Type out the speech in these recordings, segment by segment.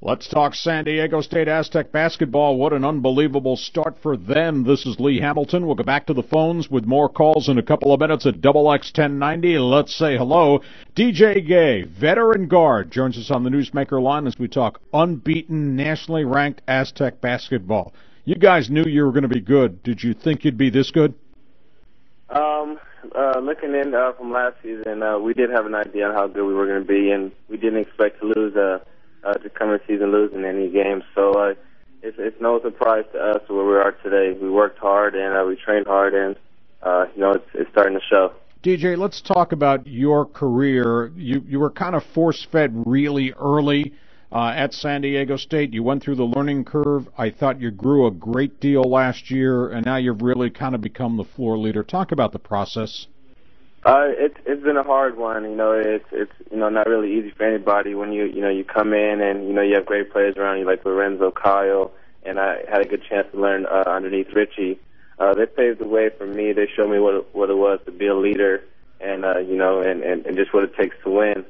Let's talk San Diego State Aztec basketball. What an unbelievable start for them. This is Lee Hamilton. We'll go back to the phones with more calls in a couple of minutes at XX1090. Let's say hello. DJ Gay, veteran guard, joins us on the Newsmaker line as we talk unbeaten, nationally ranked Aztec basketball. You guys knew you were going to be good. Did you think you'd be this good? Looking in from last season, we did have an idea on how good we were going to be, and we didn't expect to lose to come in season losing any games. So it's no surprise to us where we are today. We worked hard and we trained hard, and it's starting to show. DJ, let's talk about your career. You were kind of force-fed really early at San Diego State. You went through the learning curve. I thought you grew a great deal last year, and now you've really kind of become the floor leader. Talk about the process. It's been a hard one. It's not really easy for anybody when you come in and you have great players around you like Lorenzo, Kyle, and I had a good chance to learn underneath Richie. They paved the way for me. They showed me what it was to be a leader, and and just what it takes to win.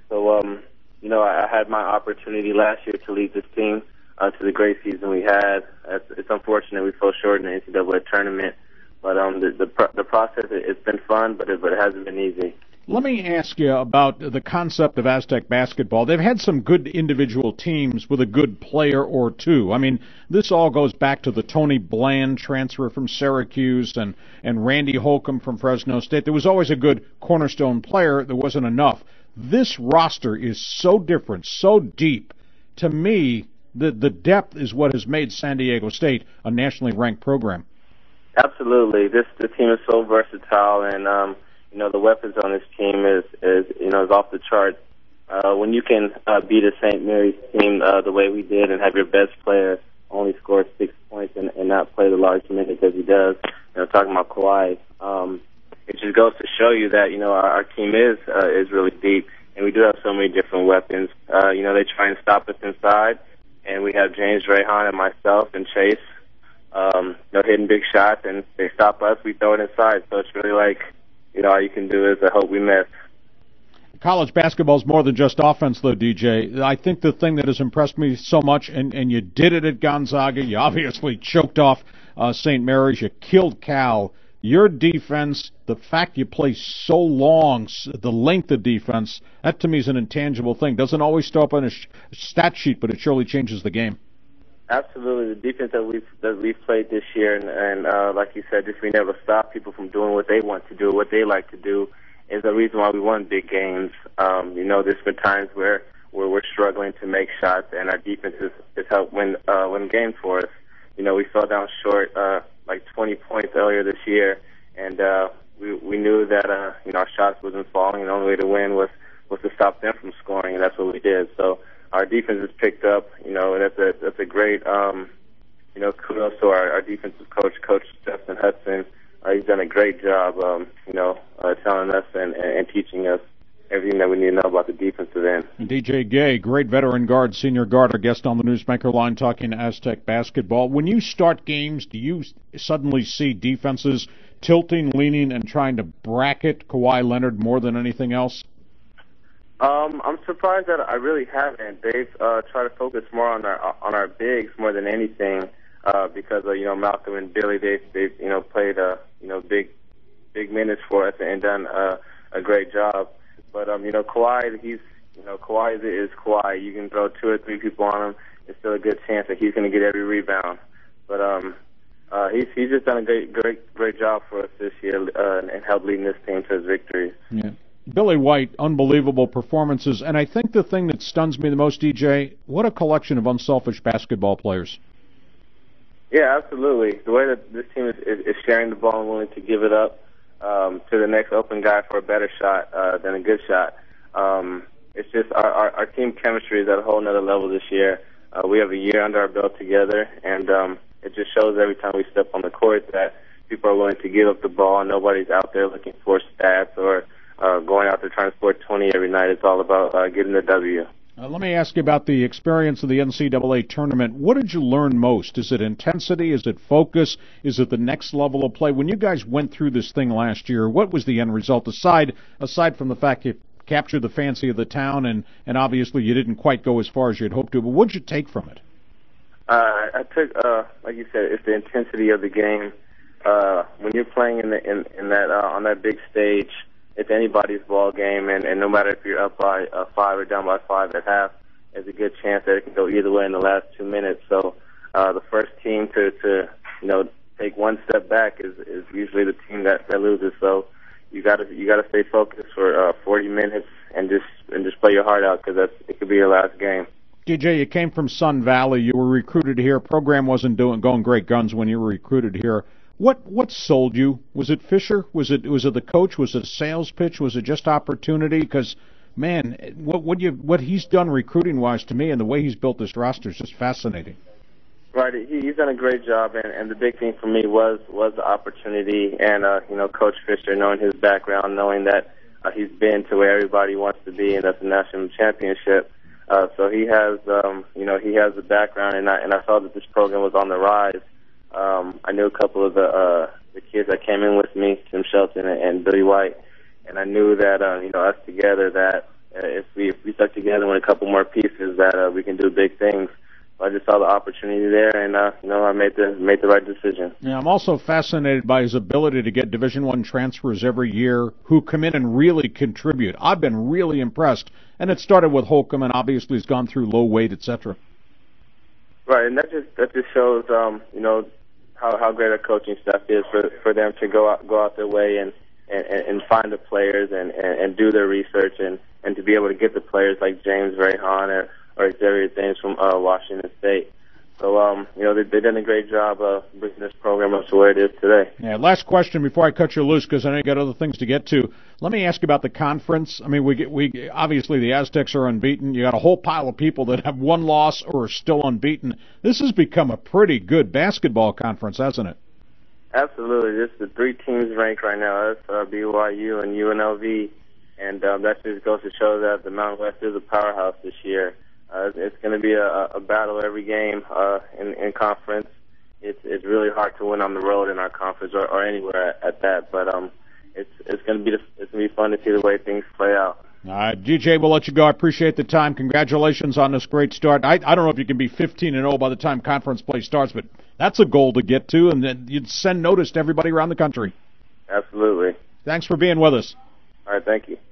So I had my opportunity last year to lead this team to the great season we had. It's unfortunate we fell short in the NCAA tournament. But the process, it's been fun, but it hasn't been easy. Let me ask you about the concept of Aztec basketball. They've had some good individual teams with a good player or two. I mean, this all goes back to the Tony Bland transfer from Syracuse and Randy Holcomb from Fresno State. There was always a good cornerstone player. There wasn't enough. This roster is so different, so deep. To me, the depth is what has made San Diego State a nationally ranked program. Absolutely. The team is so versatile, and the weapons on this team is off the charts. When you can beat a St. Mary's team the way we did and have your best player only score 6 points and not play the large minutes as he does, talking about Kawhi, it just goes to show you that our team is really deep, and we do have so many different weapons. They try and stop us inside, and we have James Rahan and myself and Chase. Hitting big shots, and they stop us, we throw it inside. So it's really like, all you can do is hope we miss. College basketball is more than just offense, though, DJ. I think the thing that has impressed me so much, and you did it at Gonzaga, you obviously choked off St. Mary's, you killed Cal. Your defense, the fact you play so long, the length of defense, that to me is an intangible thing. Doesn't always show up on a stat sheet, but it surely changes the game. Absolutely, the defense that we've played this year, and like you said, just being able to stop people from doing what they want to do, what they like to do, is the reason why we won big games. There's been times where we're struggling to make shots, and our defense has helped win games for us. We fell down short like 20 points earlier this year, and we knew that our shots wasn't falling, and the only way to win was to stop them from scoring, and that's what we did. So our defense has picked up, and that's a great, kudos to our defensive Coach Justin Hudson. He's done a great job, telling us and teaching us everything that we need to know about the defensive end. DJ Gay, great veteran guard, senior guard, our guest on the Newsmaker line talking Aztec basketball. When you start games, do you suddenly see defenses tilting, leaning, and trying to bracket Kawhi Leonard more than anything else? I'm surprised that I really haven't. They've tried to focus more on our bigs more than anything, because Malcolm and Billy they've played big minutes for us and done a great job. But Kawhi, Kawhi is Kawhi. You can throw 2 or 3 people on him. It's still a good chance that he's going to get every rebound. But he's just done a great job for us this year and helped leading this team to his victories. Yeah. Billy White, unbelievable performances, and I think the thing that stuns me the most, DJ, what a collection of unselfish basketball players. Yeah, absolutely. The way that this team is sharing the ball and willing to give it up to the next open guy for a better shot than a good shot. It's just our team chemistry is at a whole nother level this year. We have a year under our belt together, and it just shows every time we step on the court that people are willing to give up the ball. Nobody's out there looking for stats or going out there trying to score 20 every night. It's all about getting the W. Let me ask you about the experience of the NCAA tournament. What did you learn most? Is it intensity? Is it focus? Is it the next level of play? When you guys went through this thing last year, what was the end result, aside from the fact you capture the fancy of the town, and obviously you didn't quite go as far as you'd hoped to. But what'd you take from it? I took, like you said, it's the intensity of the game. When you're playing in that on that big stage, it's anybody's ball game, and no matter if you're up by 5 or down by 5 at half, there's a good chance that it can go either way in the last 2 minutes. So the first team to take one step back is usually the team that loses. So you gotta stay focused for 40 minutes and just play your heart out, because it could be your last game. DJ, you came from Sun Valley. You were recruited here. Program wasn't going great guns when you were recruited here. What sold you? Was it Fisher? Was it the coach? Was it a sales pitch? Was it just opportunity? Because man, what he's done recruiting wise to me, and the way he's built this roster is just fascinating. Right, he's done a great job, and the big thing for me was the opportunity, and Coach Fisher, knowing his background, knowing that he's been to where everybody wants to be, and that's the national championship. So he has he has the background, and I saw that this program was on the rise. I knew a couple of the kids that came in with me, Tim Shelton and Billy White, and I knew that us together, that if we stuck together with a couple more pieces, that we can do big things. So I just saw the opportunity there, and I made the right decision. Yeah, I'm also fascinated by his ability to get Division I transfers every year who come in and really contribute. I've been really impressed, and it started with Holcomb, and obviously he's gone through low weight, etc. Right, and that just shows how great our coaching staff is for them to go out their way and find the players and do their research and to be able to get the players like James Rayhan or Xavier James from Washington State. So they've done a great job of bringing this program up to where it is today. Yeah. Last question before I cut you loose, because I know you got other things to get to. Let me ask you about the conference. I mean, we obviously the Aztecs are unbeaten. You got a whole pile of people that have one loss or are still unbeaten. This has become a pretty good basketball conference, hasn't it? Absolutely. This the 3 teams ranked right now. That's BYU and UNLV, and that just goes to show that the Mountain West is a powerhouse this year. It's going to be a battle every game in conference. It's really hard to win on the road in our conference or anywhere at that. But it's going to be fun to see the way things play out. All right, DJ, we'll let you go. I appreciate the time. Congratulations on this great start. I don't know if you can be 15-0 by the time conference play starts, but that's a goal to get to, and then you'd send notice to everybody around the country. Absolutely. Thanks for being with us. All right, thank you.